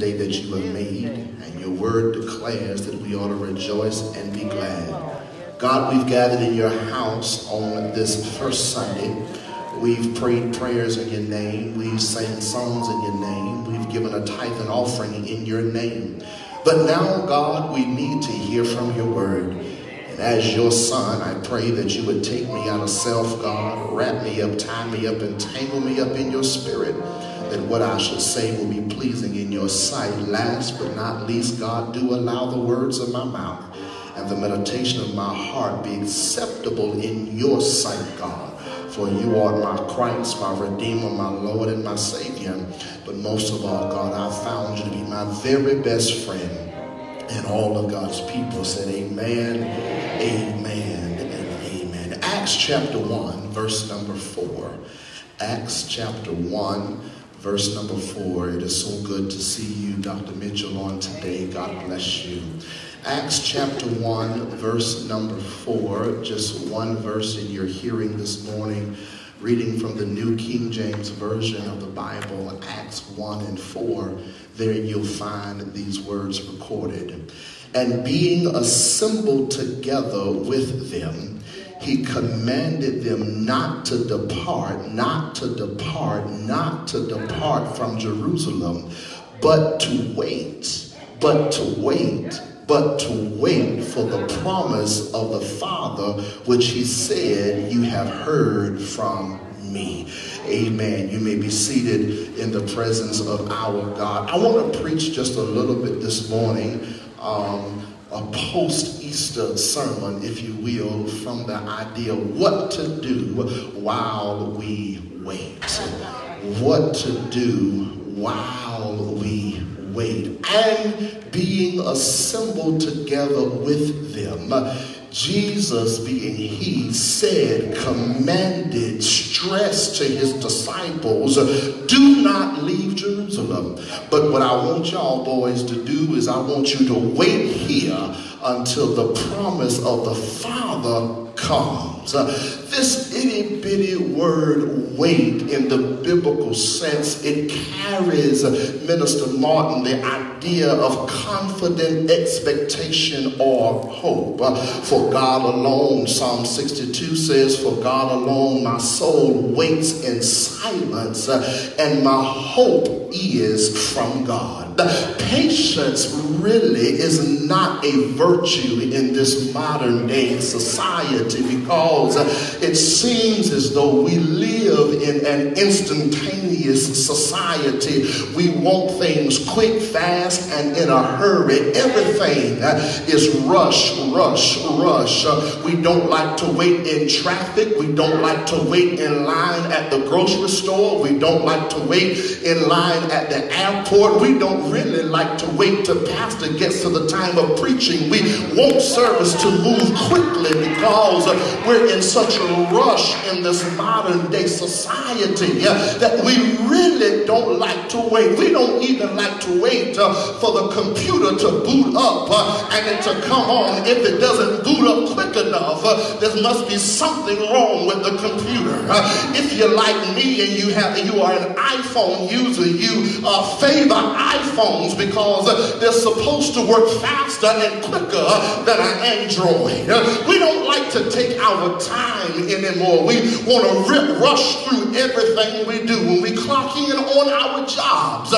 Day that you have made, and your word declares that we ought to rejoice and be glad. God, we've gathered in your house on this first Sunday. We've prayed prayers in your name. We've sang songs in your name. We've given a tithe and offering in your name. But now, God, we need to hear from your word. And as your son, I pray that you would take me out of self, God, wrap me up, tie me up, and tangle me up in your spirit, that what I should say will be pleasing in your sight. Last but not least, God, do allow the words of my mouth and the meditation of my heart be acceptable in your sight, God. For you are my Christ, my Redeemer, my Lord, and my Savior. But most of all, God, I found you to be my very best friend. And all of God's people said amen, amen, and amen. Acts chapter 1, verse number 4. Acts chapter 1. Verse number 4, it is so good to see you, Dr. Mitchell, on today. God bless you. Acts chapter 1, verse number 4, just one verse in your hearing this morning, reading from the New King James Version of the Bible, Acts 1 and 4. There you'll find these words recorded. And being assembled together with them, he commanded them not to depart from Jerusalem, but to wait for the promise of the Father, which he said, you have heard from me. Amen. You may be seated in the presence of our God. I want to preach just a little bit this morning, a post-Easter sermon, if you will, from the idea what to do while we wait. What to do while we wait. And being assembled together with them, Jesus, being he, said, commanded, stressed to his disciples, do not leave Jerusalem. But what I want y'all boys to do is I want you to wait here until the promise of the Father comes. This itty bitty word wait in the biblical sense, it carries, Minister Martin, the idea of confident expectation or hope. For God alone, Psalm 62 says, for God alone my soul waits in silence, and my hope is from God. Patience really is not a virtue in this modern day society, because it seems as though we live in an instantaneous society. We want things quick, fast, and in a hurry. Everything is rush, rush, rush. We don't like to wait in traffic. We don't like to wait in line at the grocery store. We don't like to wait in line at the airport. We don't really like to wait till pastor gets to the time of preaching. We want service to move quickly because we're in such a rush in this modern day society that we really don't like to wait. We don't even like to wait for the computer to boot up and it to come on. If it doesn't boot up quick enough, there must be something wrong with the computer. If you're like me and you are an iPhone user, you favor iPhones because they're supposed to work faster and quicker than an Android. We don't like to take our time anymore. We want to rush through everything we do. When we clock in on our jobs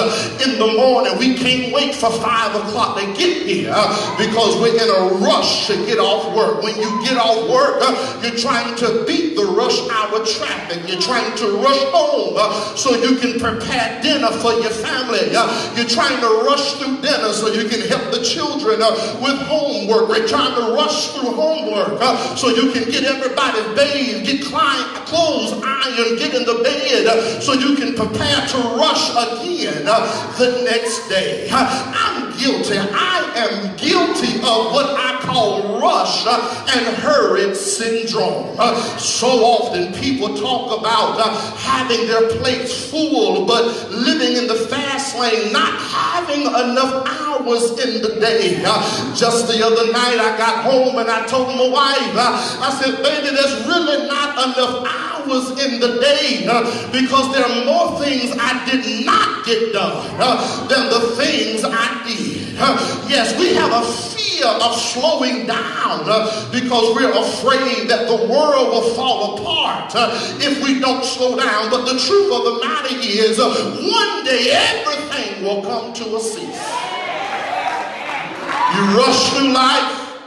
in the morning, we can't wait for 5 o'clock to get here because we're in a rush to get off work. When you get off work, you're trying to beat the rush hour traffic. You're trying to rush home so you can prepare dinner for your family. You're trying to rush through dinner so you can help the children with homework. We're trying to rush through homework so you can get everybody bathed, get clothes ironed, get in the bed so you can prepare to rush again the next day. I'm guilty. I am guilty of what I call rush and hurry syndrome. So often people talk about having their plates full, but living in the fast lane, not having enough hours in the day. Just the other night I got home and I told my wife, I said, baby, there's really not enough hours in the day because there are more things I did not get done than the things I did. Yes, we have a fear of slowing down because we're afraid that the world will fall apart if we don't slow down. But the truth of the matter is, one day everything will come to a cease. You rush through life,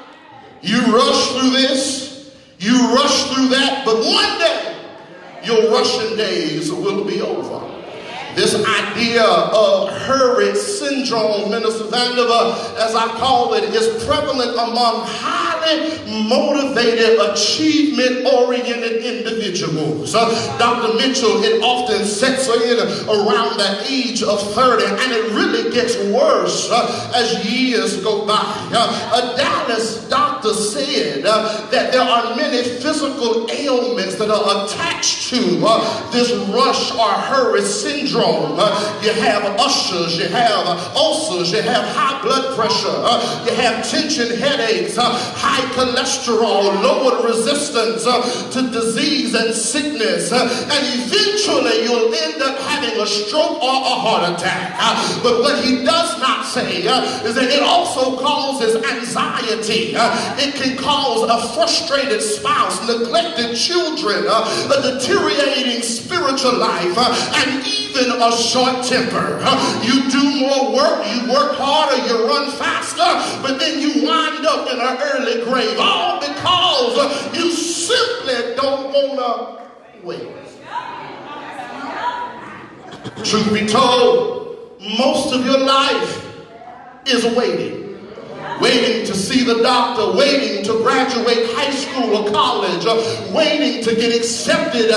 you rush through this, you rush through that, but one day your rushing days will be over. This idea of hurry syndrome, Minister Vandiver, as I call it, is prevalent among highly motivated, achievement-oriented individuals. Dr. Mitchell, it often sets in around the age of 30, and it really gets worse as years go by. A Dallas doctor said that there are many physical ailments that are attached to this rush or hurry syndrome. You have ushers, you have ulcers, you have high blood pressure, you have tension headaches, high cholesterol, lowered resistance to disease and sickness, and eventually you'll end up having a stroke or a heart attack. But what he does not say is that it also causes anxiety. It can cause a frustrated spouse, neglected children, a deteriorating spiritual life, and even a short temper. You do more work, you work harder, you run faster, but then you wind up in an early grave, all because you simply don't want to wait. Truth be told, most of your life is waiting. Waiting to see the doctor, waiting to graduate high school or college, waiting to get accepted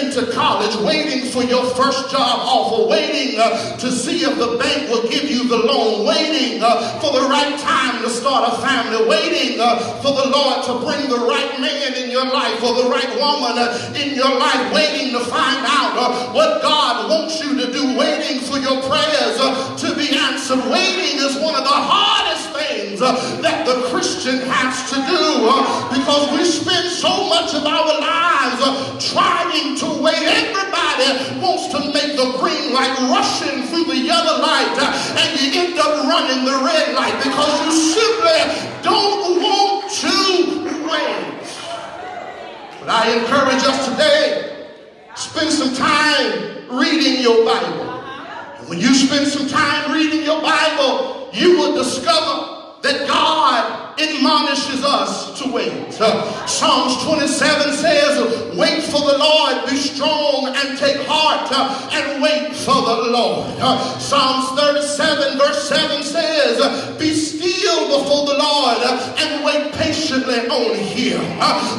into college, waiting for your first job offer, waiting to see if the bank will give you the loan, waiting for the right time to start a family, waiting for the Lord to bring the right man in your life or the right woman in your life, waiting to find out what God wants you to do, waiting for your prayers to be answered. Waiting is one of the hardest things that the Christian has to do because we spend so much of our lives trying to wait. Everybody wants to make the green light, rushing through the yellow light, and you end up running the red light because you simply don't want to wait. But I encourage us today, spend some time reading your Bible. And when you spend some time reading your Bible, you will discover that God admonishes us to wait. Psalms 27 says, wait for the Lord, be strong and take heart and wait for the Lord. Psalms 37 verse 7 says, be still before the Lord and wait patiently on him.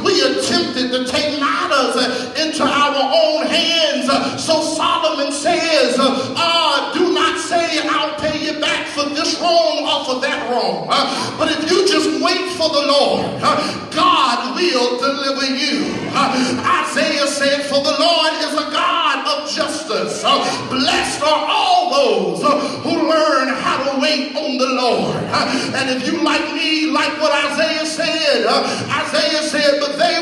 We attempted to take matters into our own hands. So Solomon says, do not say I'll pay you back for this wrong or for that wrong. But if you just wait for the Lord, God will deliver you. Isaiah said, for the Lord is a God of justice. Blessed are all those who learn how to wait on the Lord. And if you like me, like what Isaiah said, but they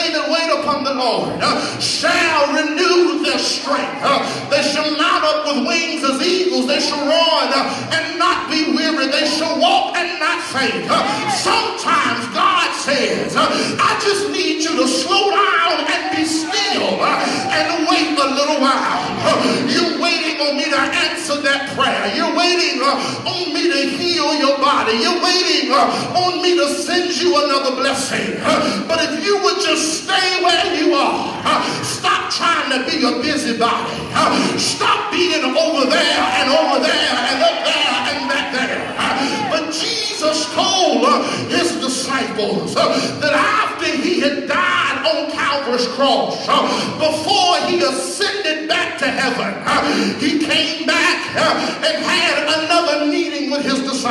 that wait upon the Lord shall renew their strength. They shall mount up with wings as eagles. They shall run and not be weary. They shall walk and not faint. Sometimes God says, I just need you to slow down and be still and wait a little while. You're waiting on me to answer that prayer. You're waiting on me to heal your body. You're waiting on me to send you another blessing. But if you would just stay where you are, stop trying to be a busybody. Stop being over there and over there and up there and back there. But Jesus told his disciples that after he had died on Calvary's cross, before he ascended back to heaven, he came back and had another meeting with his disciples.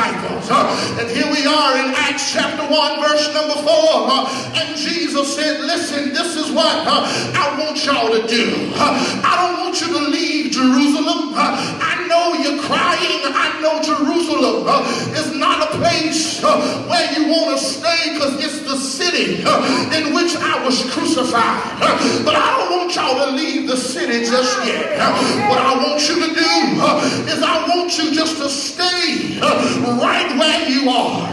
1 verse number 4. And Jesus said, listen, this is what I want y'all to do. I don't want you to leave Jerusalem. I know you're crying. I know Jerusalem is not a place where you want to stay, because it's the city in which I was crucified. But I don't want y'all to leave the city just yet. What I want you to do is I want you just to stay right where you are.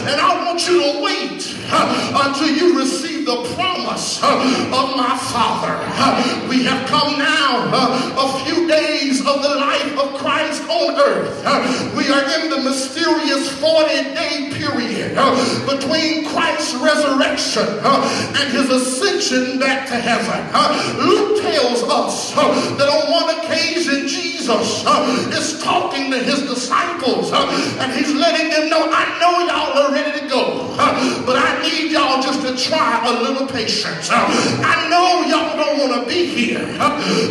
And I want you to wait until you receive the promise of my Father. We have come now a few days of the life of Christ on earth. We are in the mysterious 40-day period between Christ's resurrection and his ascension back to heaven. Luke tells us that on one occasion Jesus is talking to his disciples and he's letting them know, I know y'all are ready to go, but I need y'all just to try a little patience. I know y'all don't want to be here,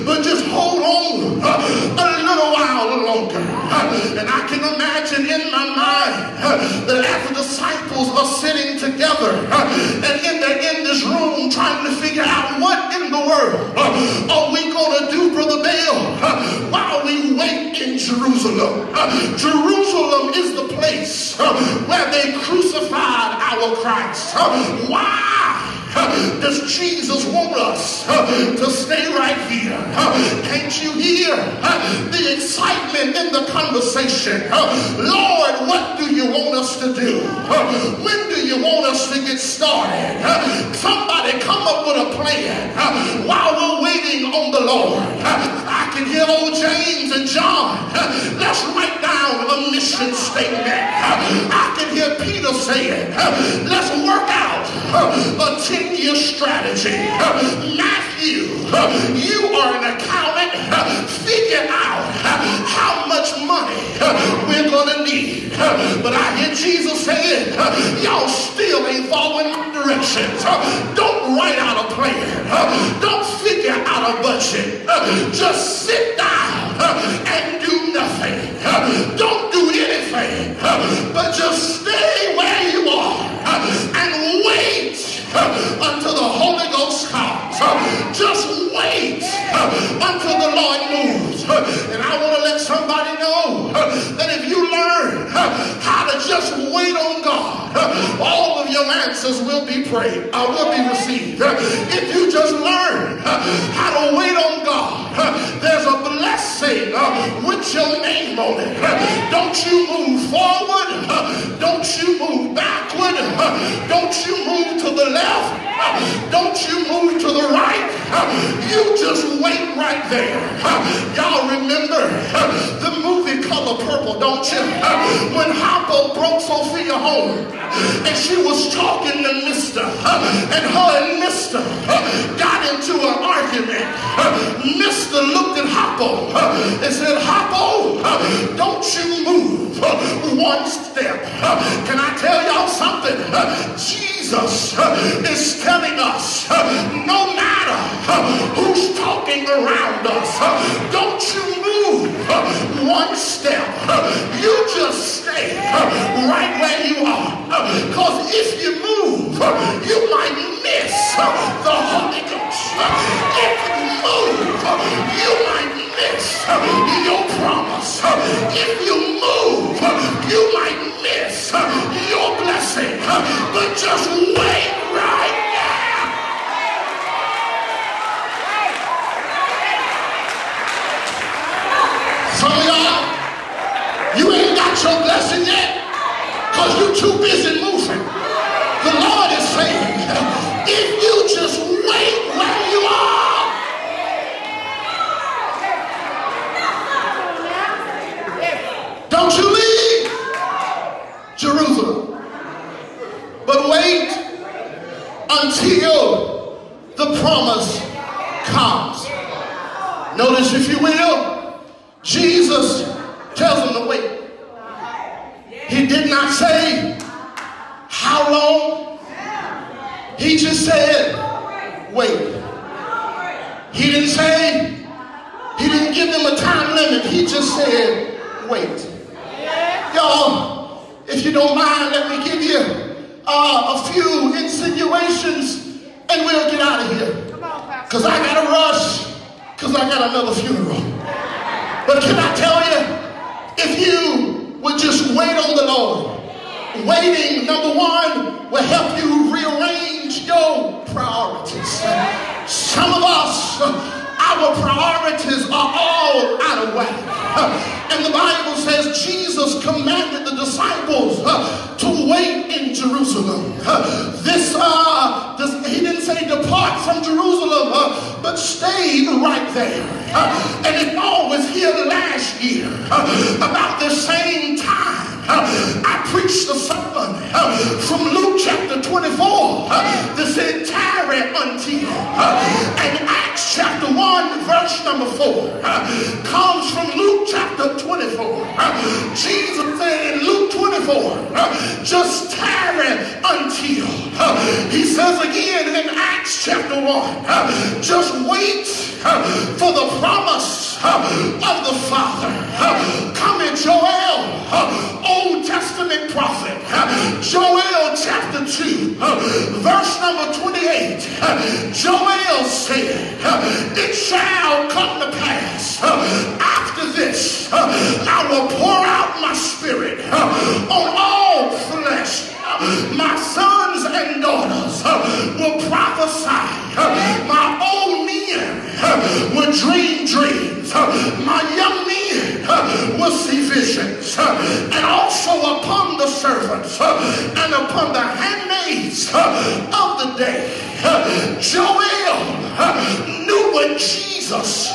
but just hold on a little while longer. And I can imagine in my mind that as the disciples are sitting together and in this room trying to figure out what in the world are we going to do, Brother Bell, while we wait in Jerusalem. Jerusalem is the place where they crucified our Christ. Why does Jesus want us to stay right here? Can't you hear the excitement in the conversation? Lord, what do you want us to do? When do you want us to get started? Somebody come up with a plan while we're waiting on the Lord. I can hear old James and John. Let's write down a mission statement. I can hear Peter saying, let's work out a 10-year strategy. Matthew, you are an accountant. Figure out how much money we're going to need. But I hear Jesus saying, y'all still ain't following my directions. Don't write out a plan. Don't figure out a budget. Just sit down and do nothing. Don't do anything, but just stay where you are and wait until the Holy Ghost comes. Just wait until the Lord moves. And I want to let somebody know that if you learn how to just wait on God, all of your answers will be prayed, will be received. If you just learn how to wait on God, there's a blessing with your name on it. Don't you move forward. Don't you move backward. Don't you move to the left. Don't you move to the right. You just wait right there. Y'all remember the movie Color Purple, don't you? When Hoppo broke Sophia home and she was talking to Mr. and her and Mr. got into an argument. Mr. looked at Hoppo and said, Hoppo, don't you move one step. Can I tell y'all something? Jesus is telling us, no matter who's talking around us, don't you move one step. You just stay right where you are. Because if you move, you might miss the Holy Ghost. If you move, you might miss your promise. If you move, you might miss your blessing. But just wait right now. Some of y'all, you ain't got your blessing yet because you're too busy moving. The Lord is saying, if you just wait where you are, don't you leave Jerusalem, but wait until the promise comes. Notice, if you will, Jesus tells them to wait. He did not say how long. He just said wait. He didn't say, he didn't give them a time limit. He just said wait. Y'all, if you don't mind, let me give you a few insinuations and we'll get out of here. Because I got to rush, because I got another funeral. But can I tell you, if you would just wait on the Lord, waiting, number one, will help you rearrange your priorities. Some of us, our priorities are all out of whack. And the Bible says Jesus commanded the disciples to wait in Jerusalem. He didn't say depart from Jerusalem, but stay right there. And if all was here last year, about the same time, I preached a sermon from Luke chapter 24 that said tarry until. And Acts chapter 1 verse number 4 comes from Luke chapter 24. Jesus said in Luke 24, just tarry until. He says again in Acts chapter 1, just wait for the promise of the Father. Come in Joel, Old Testament prophet, Joel chapter 2, verse number 28. Joel said, it shall come to pass after this, I will pour out my spirit on all flesh. My sons and daughters will prophesy. My old men will dream dreams. My young men will see visions. And also upon the servants and upon the handmaids of the day. Joel knew what Jesus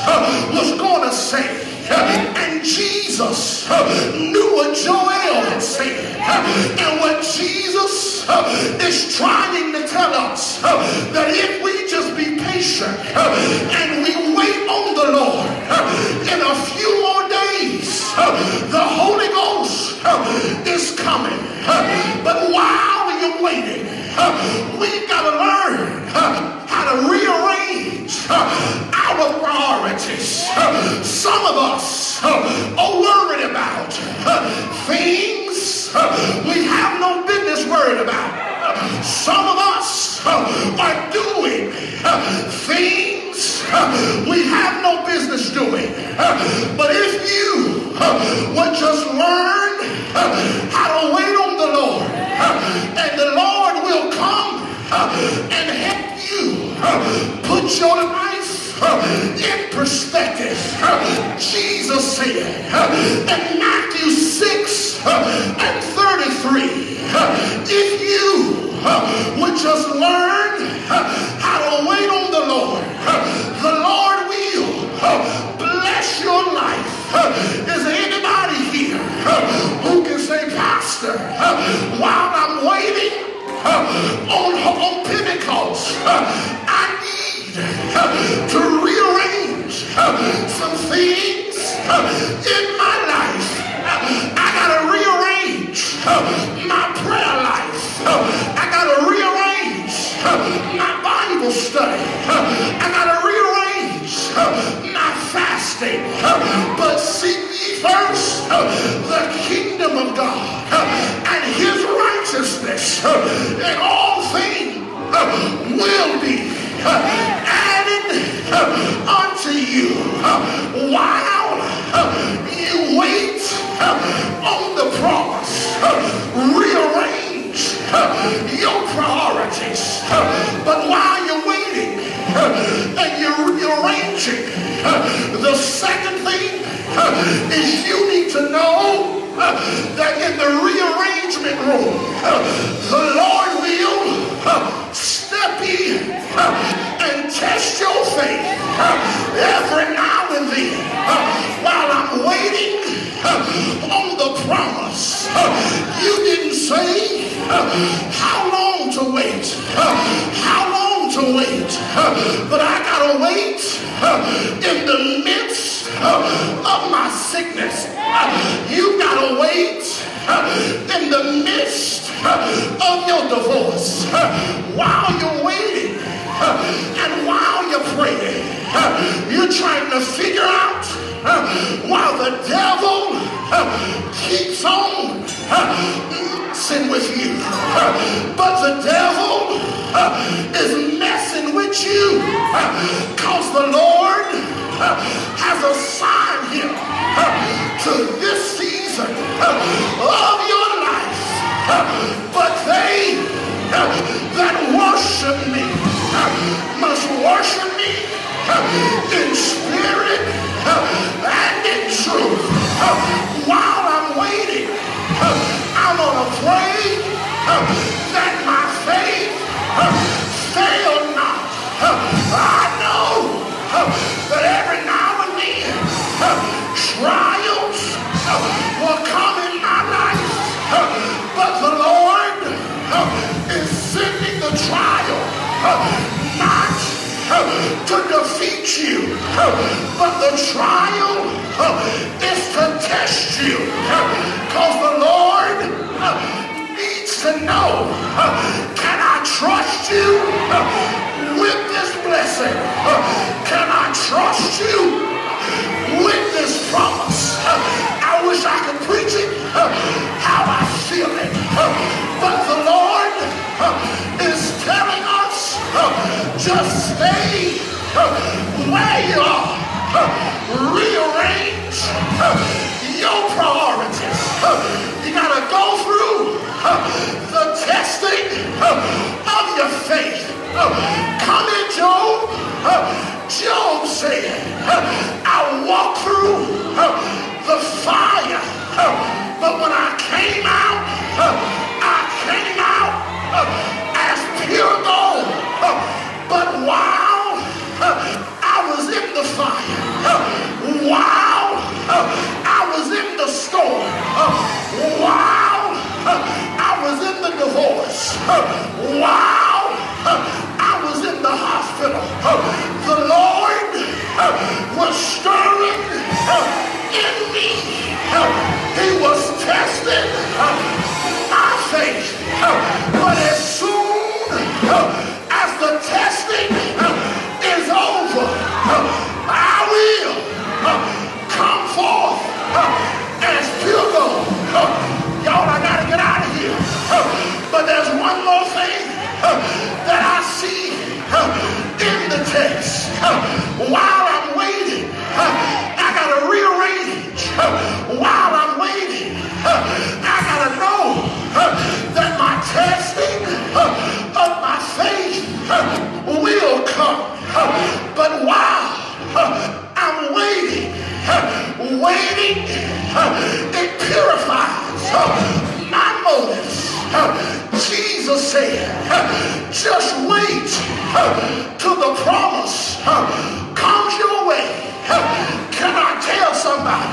was going to say. And Jesus knew what Joel had said. And what Jesus is trying to tell us, that if we just be patient and we wait on the Lord, in a few more days, the Holy Ghost is coming. But while you're waiting, we've got to learn how to rearrange our priorities. Some of us are worried about things we have no business worried about. Some of us are doing things we have no business doing. But if you would just learn how to wait on the Lord, and the Lord will come and help you put your life in perspective. Jesus said in Matthew 6 and 33, if you would just learn how to wait on the Lord will bless your life. Is there anybody here who can say, Pastor, while I'm waiting on Pentecost, I need to rearrange some things in my life. I got to rearrange my prayer life. I got to rearrange my Bible study. I got to rearrange my fasting. But seek ye first the kingdom of God and his righteousness, and all things will be added unto you. While you wait on the promise, rearrange your priorities. But while you're waiting and you're rearranging, the second thing is you need to know that in the rearrangement room, the Lord will step in and test your faith every now and then. While I'm waiting on the promise, you didn't say how long to wait, but I gotta wait in the midst of my sickness. You gotta wait in the midst of your divorce. While you're waiting and while you're praying, you're trying to figure out while the devil keeps on messing with you, but the devil is messing with you, because the Lord has assigned him to this season of your life. But they that worship me must worship me in spirit and in truth. While I'm waiting, I'm gonna pray that my faith fail not. I know that every now and then trials will come in my life, but the Lord is sending the trial not to defeat you, but the trial is to test you, because the Lord needs to know, can I trust you with this blessing? Can I trust you with this promise? I wish I could preach it how I feel it, but the Lord is telling us, just stay where you are. Rearrange your priorities. You gotta go through the testing of your faith. Come in, Job. Job said, I walked through the fire, but when I came out as pure gold. But while I was in the fire, while I was in the storm, while I was in the divorce, while I was in the hospital, the Lord was stirring in me. He was testing my faith. But as soon as the testing is over, I will come forth as pure gold. Y'all, I gotta get out of here. But there's one more thing that I see in the text. While I'm waiting, I gotta rearrange. While I'm waiting, I gotta know that my testing of my faith will come. But while I'm waiting, it purifies my motives. Jesus said, just wait till the promise comes your way. Can I tell somebody,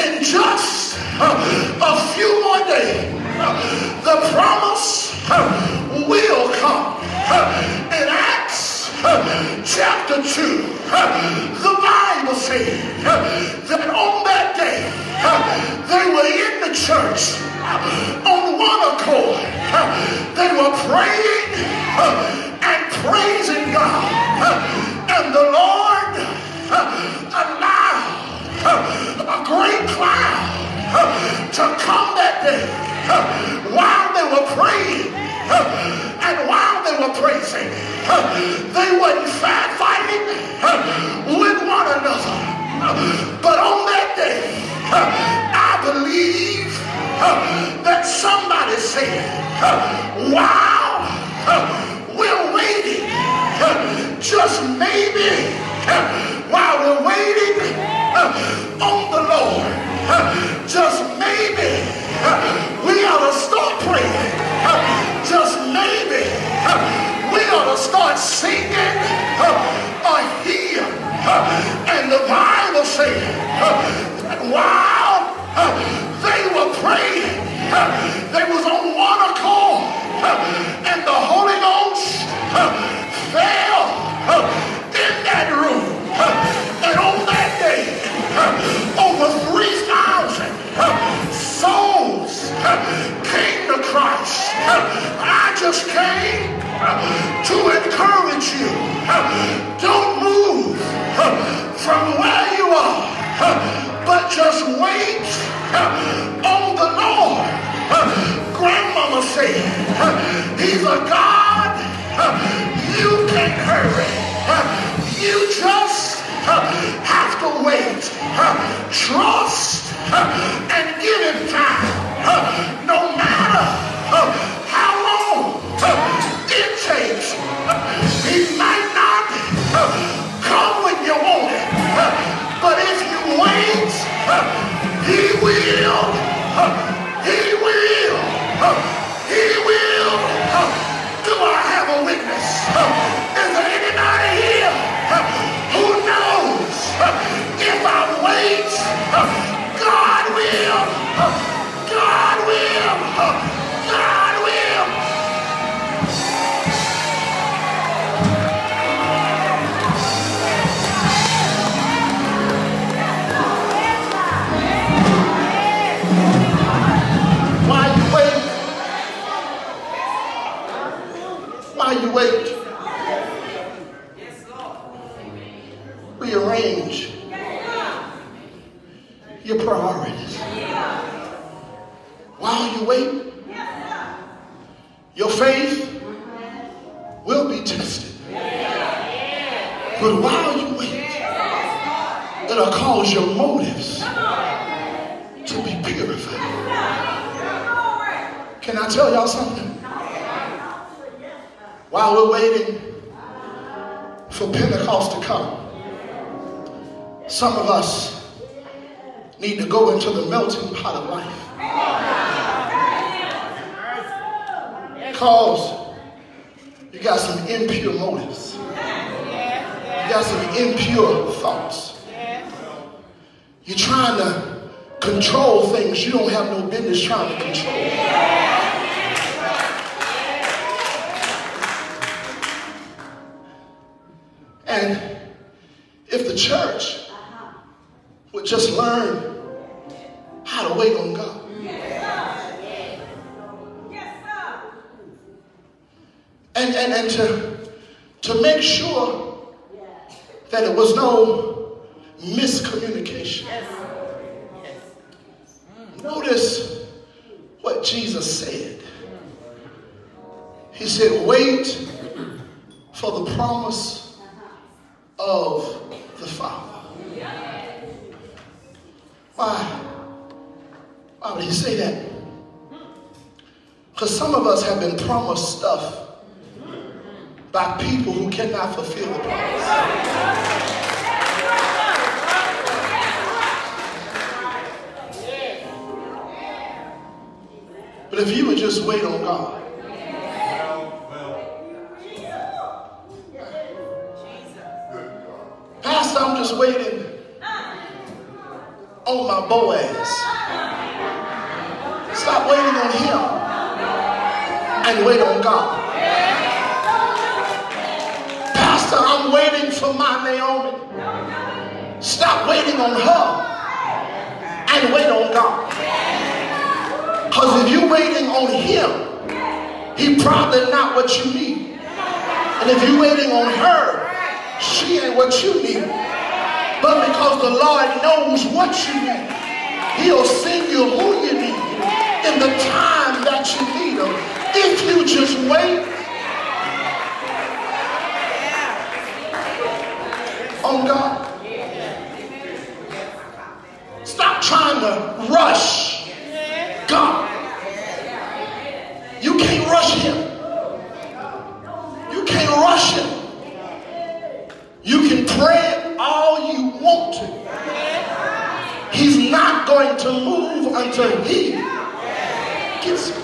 in just a few more days, the promise will come. In Acts chapter 2, the Bible said that on that day they were in the church on one accord. They were praying and praising God, and the Lord allowed a great cloud to come that day while they were praying and while they were praising. They weren't fighting with one another, but on that day I believe that somebody said, wow, we're waiting, just maybe while we're waiting on the Lord, just maybe we ought to start praying. Just maybe we ought to start singing a hymn. And the Bible said that while they were praying, they was on one accord, and the Holy Ghost fell in that room. And on that day, over 3,000 souls came to Christ. I just came to encourage you. Don't move from where you are, but just wait on the Lord. God will. While you wait, rearrange your priorities. While you wait, your faith will be tested. But while you wait, it'll cause your motives to be purified. Can I tell y'all something? While we're waiting for Pentecost to come, some of us need to go into the melting pot of life. Because you got some impure motives. You got some impure thoughts. You're trying to control things you don't have no business trying to control. And if the church would just learn how to wait on God. And to make sure that it was no miscommunication. Notice what Jesus said. He said, wait for the promise of the Father. Why would he say that? Because some of us have been promised stuff by people who cannot fulfill the promise. But if you would just wait on God. Pastor, I'm just waiting on my Boaz. Stop waiting on him and wait on God. Pastor, I'm waiting for my Naomi. Stop waiting on her and wait on God. Because if you're waiting on him, he probably not what you need. And if you're waiting on her, she ain't what you need. But because the Lord knows what you need, he'll send you who you need in the time that you need him. If you just wait on God. Stop trying to rush God. You can't rush him. You can't rush him. You can pray all you want to. He's not going to move until he gets it.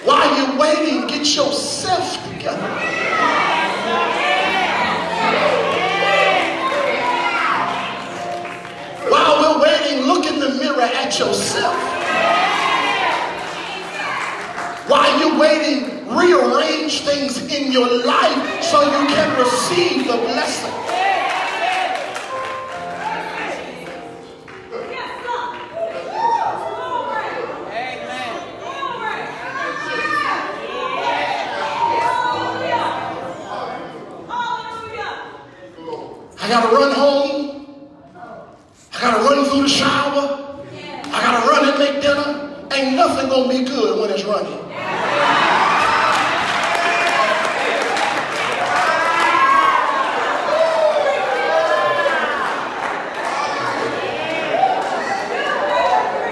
While you're waiting, get yourself together. While we're waiting, look in the mirror at yourself. While you're waiting, rearrange things in your life so you can receive the blessing. I gotta run home. I gotta run through the shower. I gotta run and make dinner. Ain't nothing gonna be good when it's running.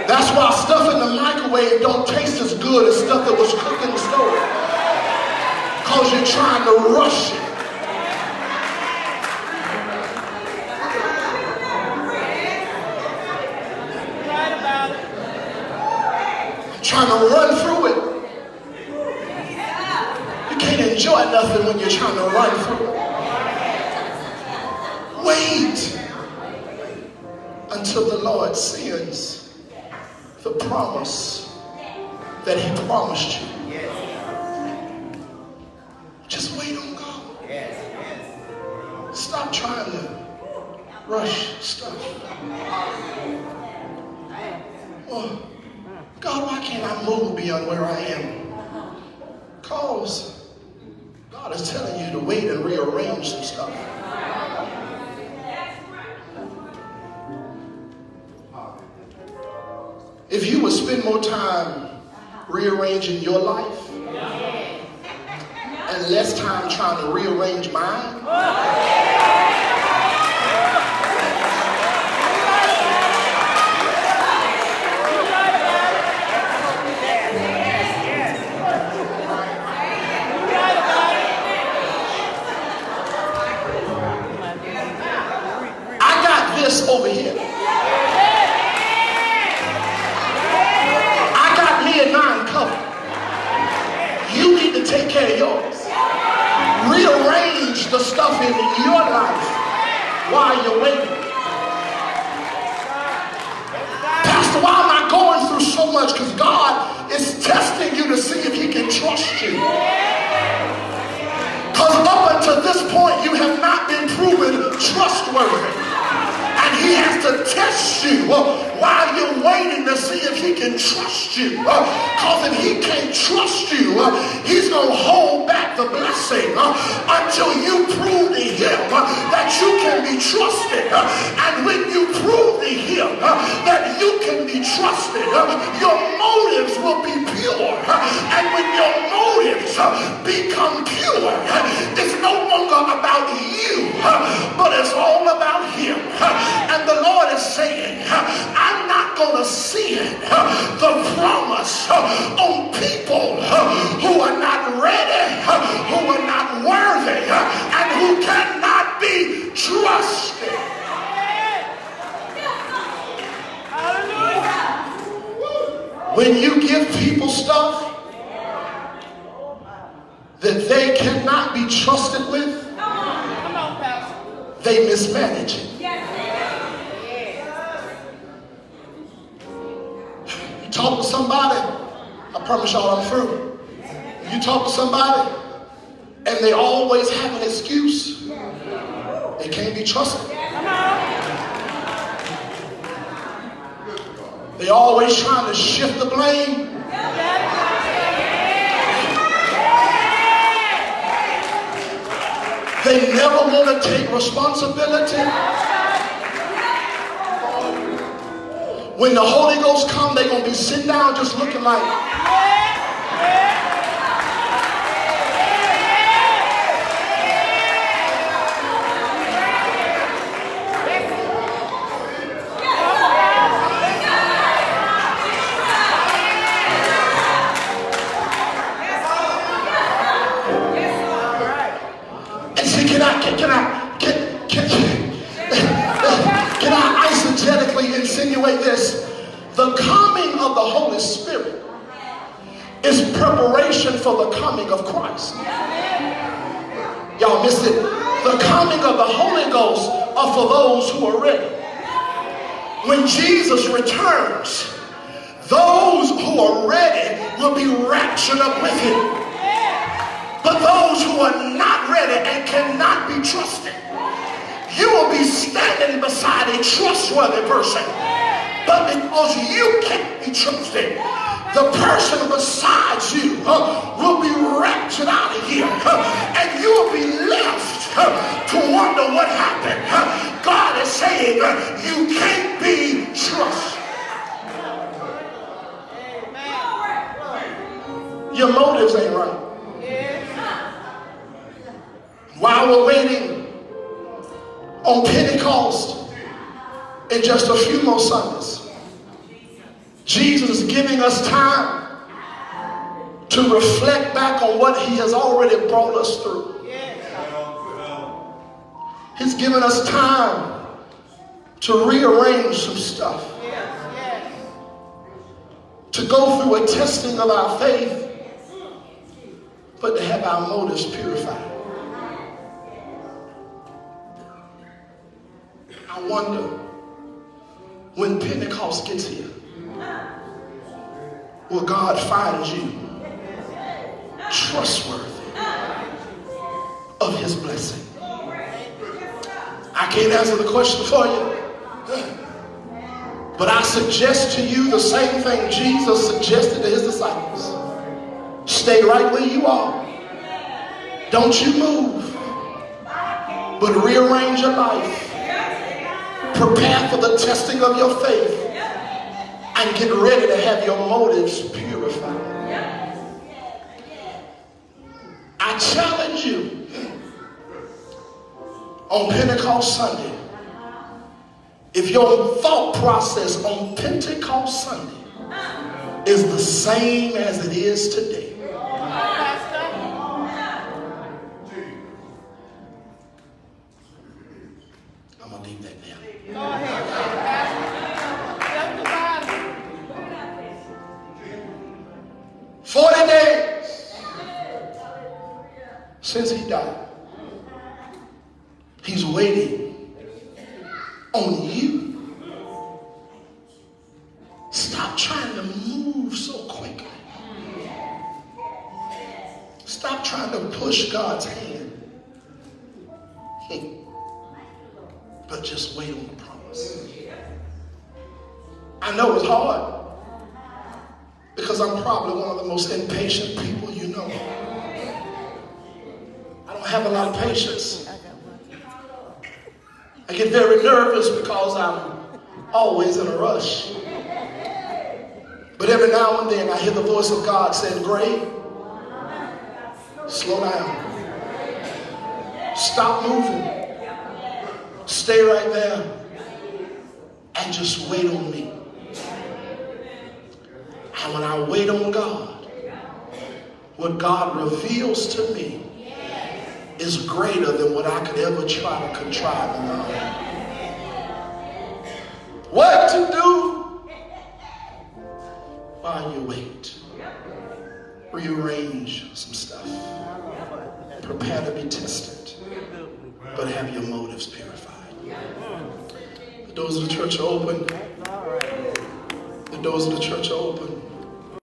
That's why stuff in the microwave don't taste as good as stuff that was cooked in the stove. Because you're trying to rush it. Trying to run through it. You can't enjoy nothing when you're trying to run through it. Wait wait until the Lord sends the promise that he promised you. Just wait on God. Stop trying to rush stuff. Oh, God, why can't I move beyond where I am? Because God is telling you to wait and rearrange some stuff. If you would spend more time rearranging your life and less time trying to rearrange mine, I got this over here. You need to take care of yours. Rearrange the stuff in your life while you're waiting. Pastor, why am I going through so much? Because God is testing you to see if he can trust you. Because up until this point, you have not been proven trustworthy. And he has to test you while you're waiting to see if he can trust you. Because if he can't trust you, he's going to hold back the blessing until you prove to him that you can be trusted. And when you prove to him that you can be trusted, your motives will be pure. And when your motives become pure, it's no longer about you, but it's all about him. And the Lord is saying, I'm not going to send the promise on people who are not ready, who are not worthy, and who cannot be trusted. When you give people stuff that they cannot be trusted with, they mismanage it. You talk to somebody, I promise y'all I'm through. You talk to somebody and they always have an excuse. They can't be trusted. They always trying to shift the blame. They never want to take responsibility. When the Holy Ghost comes, they're going to be sitting down just looking like, Can I eisegetically insinuate this? The coming of the Holy Spirit is preparation for the coming of Christ. Y'all missed it. The coming of the Holy Ghost are for those who are ready. When Jesus returns, those who are ready will be raptured up with him. But those who are not ready and cannot be trusted, you will be standing beside a trustworthy person. But because you can't be trusted, the person beside you will be raptured out of here. And you will be left to wonder what happened. God is saying you can't be trusted. Your motives ain't right. While we're waiting on Pentecost in just a few more Sundays, Jesus is giving us time to reflect back on what he has already brought us through. He's given us time to rearrange some stuff, to go through a testing of our faith, but to have our motives purified. I wonder, when Pentecost gets here, will God find you trustworthy of his blessing? I can't answer the question for you, but I suggest to you the same thing Jesus suggested to his disciples. Stay right where you are. Don't you move, but rearrange your life. Prepare for the testing of your faith and get ready to have your motives purified. I challenge you on Pentecost Sunday, if your thought process on Pentecost Sunday is the same as it is today, I'm going to leave that there. Go ahead. 40 days since he died. He's waiting on you. Stop trying to move so quickly. Stop trying to push God's hand. But just wait on the promise. I know it's hard because I'm probably one of the most impatient people you know. I don't have a lot of patience. I get very nervous because I'm always in a rush. But every now and then I hear the voice of God saying, "Gray, slow down. Stop moving. Stay right there and just wait on me." And when I wait on God, what God reveals to me is greater than what I could ever try to contrive in my own. What to do while you wait? Rearrange some stuff. Prepare to be tested, but have your motives purified. The doors of the church are open. The doors of the church are open.